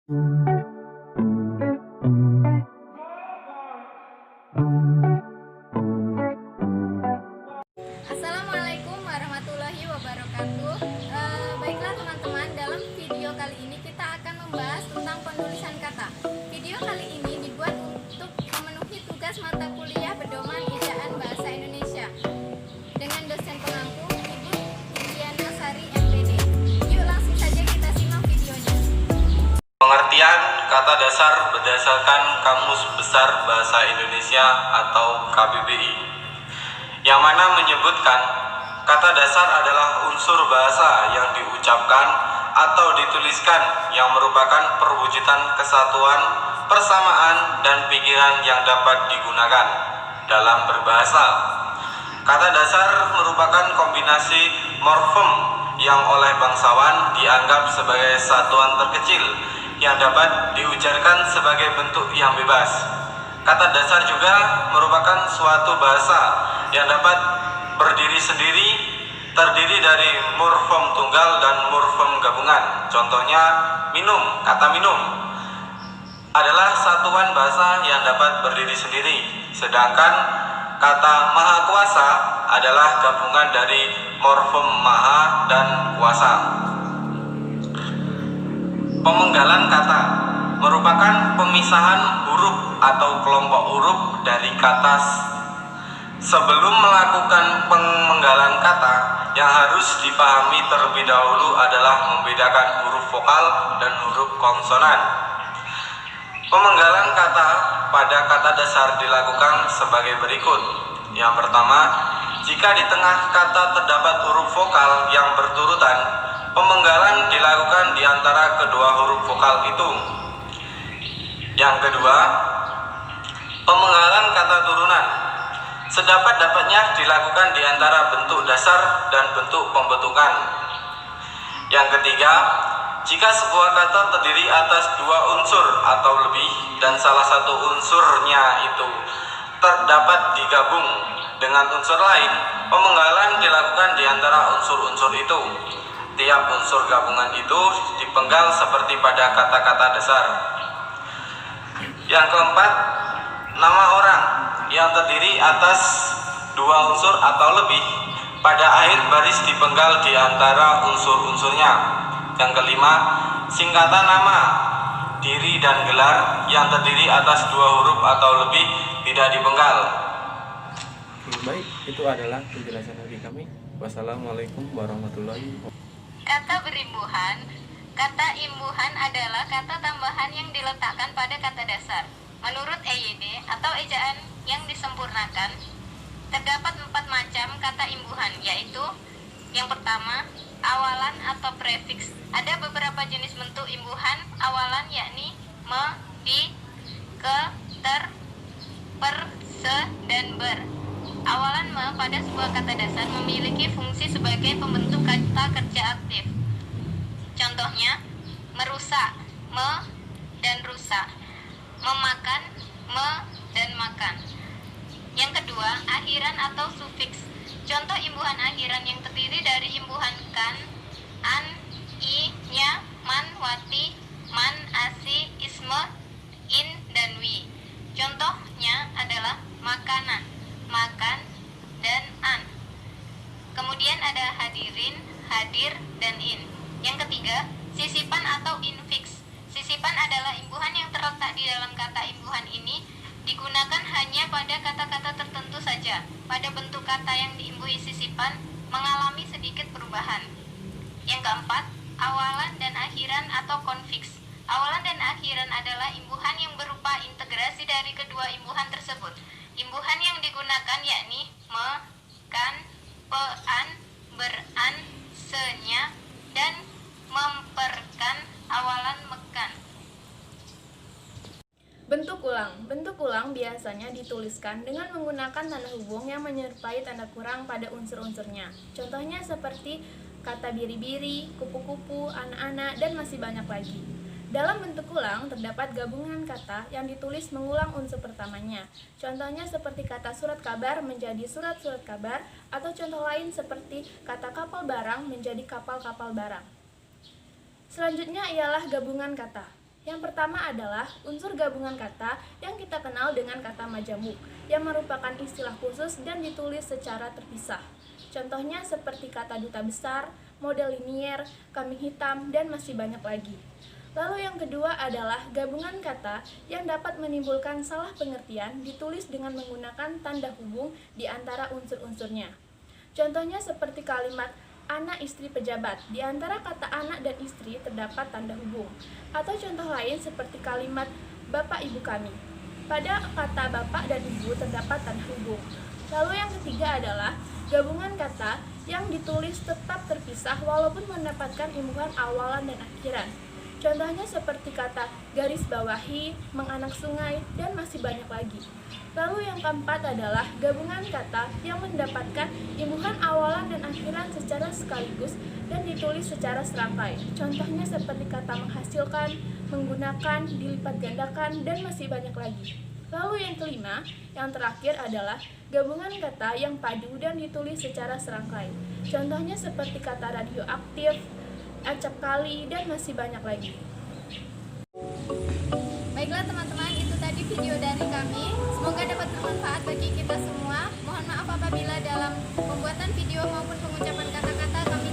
Assalamualaikum warahmatullahi wabarakatuh. Baiklah teman-teman, dalam video kali ini kita akan membahas tentang penulisan kata. Video kali ini dibuat untuk memenuhi tugas mata kuliah pedoman ejaan bahasa Indonesia dengan dosen pengampu Ibu Indiana Sari MPD. Yuk langsung saja kita simak videonya. Pengertian kata dasar berdasarkan Kamus Besar Bahasa Indonesia atau KBBI, yang mana menyebutkan kata dasar adalah unsur bahasa yang diucapkan atau dituliskan yang merupakan perwujudan kesatuan, persamaan, dan pikiran yang dapat digunakan dalam berbahasa. Kata dasar merupakan kombinasi morfem yang oleh bangsawan dianggap sebagai satuan terkecil yang dapat diujarkan sebagai bentuk yang bebas. Kata dasar juga merupakan suatu bahasa yang dapat berdiri sendiri, terdiri dari morfem tunggal dan morfem gabungan. Contohnya minum, kata minum adalah satuan bahasa yang dapat berdiri sendiri, sedangkan kata maha kuasa adalah gabungan dari morfem maha dan kuasa. Pemenggalan kata merupakan pemisahan huruf atau kelompok huruf dari kata. Sebelum melakukan pemenggalan kata, yang harus dipahami terlebih dahulu adalah membedakan huruf vokal dan huruf konsonan. Pemenggalan kata pada kata dasar dilakukan sebagai berikut. Yang pertama, jika di tengah kata terdapat huruf vokal yang berturutan, pemenggalan dilakukan di antara kedua huruf vokal itu. Yang kedua, pemenggalan kata turunan sedapat-dapatnya dilakukan di antara bentuk dasar dan bentuk pembentukan. Yang ketiga, jika sebuah kata terdiri atas dua unsur atau lebih dan salah satu unsurnya itu terdapat digabung dengan unsur lain, pemenggalan dilakukan di antara unsur-unsur itu. Tiap unsur gabungan itu dipenggal seperti pada kata-kata dasar. Yang keempat, nama orang yang terdiri atas dua unsur atau lebih pada akhir baris dipenggal di antara unsur-unsurnya. Yang kelima, singkatan nama, diri dan gelar yang terdiri atas dua huruf atau lebih tidak dipenggal. Baik, itu adalah penjelasan dari kami. Wassalamualaikum warahmatullahi wabarakatuh. Kata berimbuhan. Kata imbuhan adalah kata tambahan yang diletakkan pada kata dasar. Menurut EYD atau ejaan yang disempurnakan, terdapat 4 macam kata imbuhan, yaitu yang pertama, awalan atau prefiks. Ada beberapa jenis bentuk imbuhan awalan, yakni me, di, ke, ter, per, se, dan ber. Awalan me pada sebuah kata dasar memiliki fungsi sebagai pembentuk kata kerja aktif. Contohnya, merusak, me dan rusak, memakan, me dan makan. Yang kedua, akhiran atau sufiks. Contoh imbuhan akhiran yang terdiri dari imbuhan kan, an, i, nya, man, wati, man, asi, isme, in, dan wi. Contohnya adalah makanan, makan, dan an. Kemudian ada hadirin, hadir, dan in. Yang ketiga, sisipan atau infiks. Sisipan adalah imbuhan yang terletak di dalam kata imbuhan ini digunakan hanya pada kata-kata tertentu saja. Pada bentuk kata yang diimbuhi sisipan mengalami sedikit perubahan. Yang keempat, awalan dan akhiran atau konfiks. Awalan dan akhiran adalah imbuhan yang berupa integrasi dari kedua imbuhan tersebut. Imbuhan yang digunakan yakni me, kan, pean, beran, senya, dan memperkan awalan mekan. Bentuk ulang. Bentuk ulang biasanya dituliskan dengan menggunakan tanda hubung yang menyerupai tanda kurang pada unsur-unsurnya. Contohnya seperti kata biri-biri, kupu-kupu, anak-anak, dan masih banyak lagi. Dalam bentuk ulang terdapat gabungan kata yang ditulis mengulang unsur pertamanya. Contohnya seperti kata surat kabar menjadi surat-surat kabar, atau contoh lain seperti kata kapal barang menjadi kapal-kapal barang. Selanjutnya ialah gabungan kata. Yang pertama adalah unsur gabungan kata yang kita kenal dengan kata majemuk, yang merupakan istilah khusus dan ditulis secara terpisah. Contohnya seperti kata duta besar, model linier, kambing hitam, dan masih banyak lagi. Lalu yang kedua adalah gabungan kata yang dapat menimbulkan salah pengertian ditulis dengan menggunakan tanda hubung di antara unsur-unsurnya. Contohnya seperti kalimat anak istri pejabat, di antara kata anak dan istri terdapat tanda hubung. Atau contoh lain seperti kalimat bapak ibu kami. Pada kata bapak dan ibu terdapat tanda hubung. Lalu yang ketiga adalah gabungan kata yang ditulis tetap terpisah walaupun mendapatkan imbuhan awalan dan akhiran. Contohnya seperti kata garis bawahi, menganak sungai, dan masih banyak lagi. Lalu yang keempat adalah gabungan kata yang mendapatkan imbuhan awalan dan akhiran secara sekaligus dan ditulis secara serangkai. Contohnya seperti kata menghasilkan, menggunakan, dilipat gandakan, dan masih banyak lagi. Lalu yang kelima, yang terakhir adalah gabungan kata yang padu dan ditulis secara serangkai. Contohnya seperti kata radioaktif, acap kali, dan masih banyak lagi. Baiklah teman-teman, itu tadi video dari kami. Semoga dapat bermanfaat bagi kita semua. Mohon maaf apabila dalam pembuatan video maupun pengucapan kata-kata kami